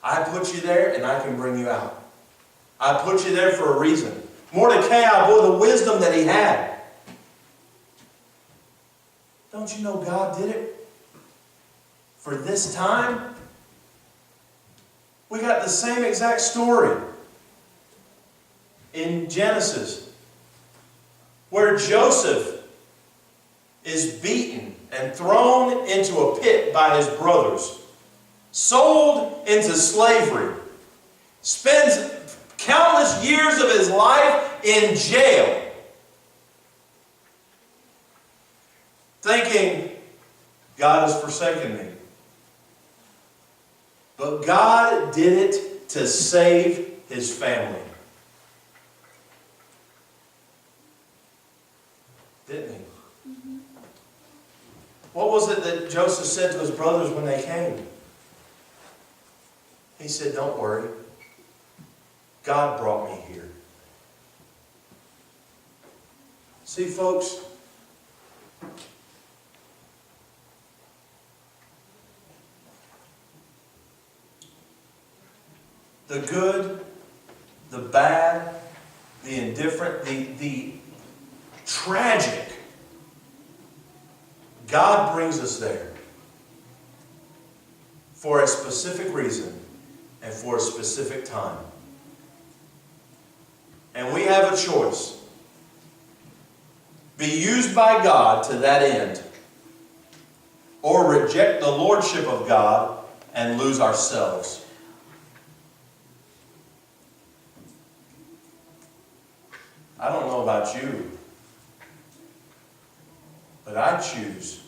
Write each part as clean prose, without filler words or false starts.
I put you there and I can bring you out. I put you there for a reason. Mordecai, boy, the wisdom that he had. Don't you know God did it for this time? We got the same exact story in Genesis, where Joseph is beaten and thrown into a pit by his brothers, sold into slavery, spends countless years of his life in jail, thinking, God has forsaken me. But God did it to save his family. Didn't he? Mm-hmm. What was it that Joseph said to his brothers when they came? He said, don't worry. God brought me here. See, folks, the good, the bad, the indifferent, the tragic, God brings us there for a specific reason and for a specific time. And we have a choice. Be used by God to that end, or reject the lordship of God and lose ourselves. I don't know about you, but I choose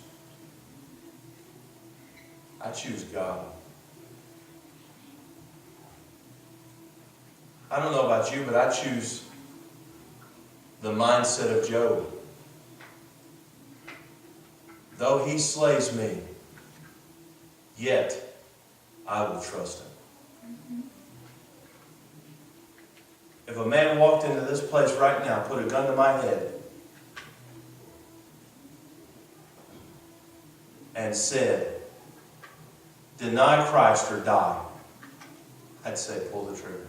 God. I don't know about you, but I choose the mindset of Job. Though he slays me, yet I will trust him. Mm-hmm. If a man walked into this place right now, put a gun to my head, and said, deny Christ or die, I'd say pull the trigger.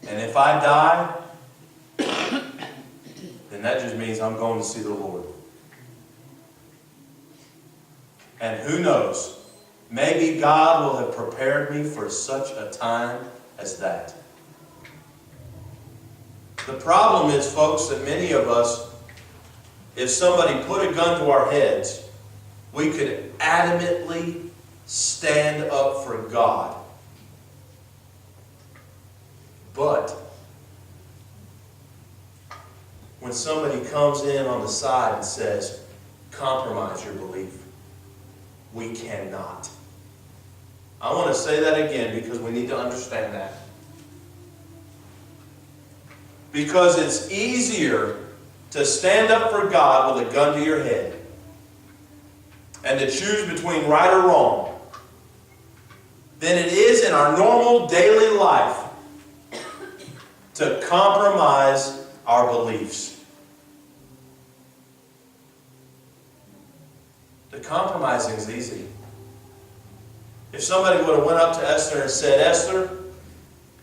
And if I die, then that just means I'm going to see the Lord. And who knows, maybe God will have prepared me for such a time as that. The problem is, folks, that many of us, if somebody put a gun to our heads, we could adamantly stand up for God. But when somebody comes in on the side and says, compromise your belief, we cannot. I want to say that again because we need to understand that. Because it's easier to stand up for God with a gun to your head and to choose between right or wrong than it is in our normal daily life to compromise our beliefs. The compromising is easy. If somebody would have went up to Esther and said, Esther,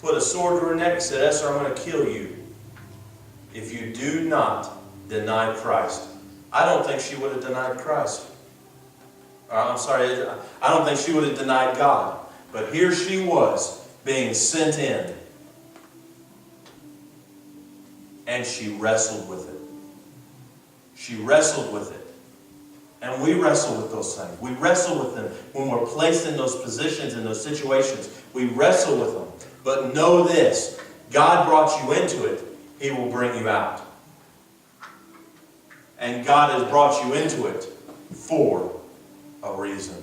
put a sword to her neck and said, Esther, I'm going to kill you if you do not deny Christ. I don't think she would have denied Christ. I don't think she would have denied God. But here she was being sent in. And she wrestled with it. She wrestled with it. And we wrestle with those things. We wrestle with them when we're placed in those positions, in those situations. We wrestle with them. But know this, God brought you into it. He will bring you out. And God has brought you into it for a reason.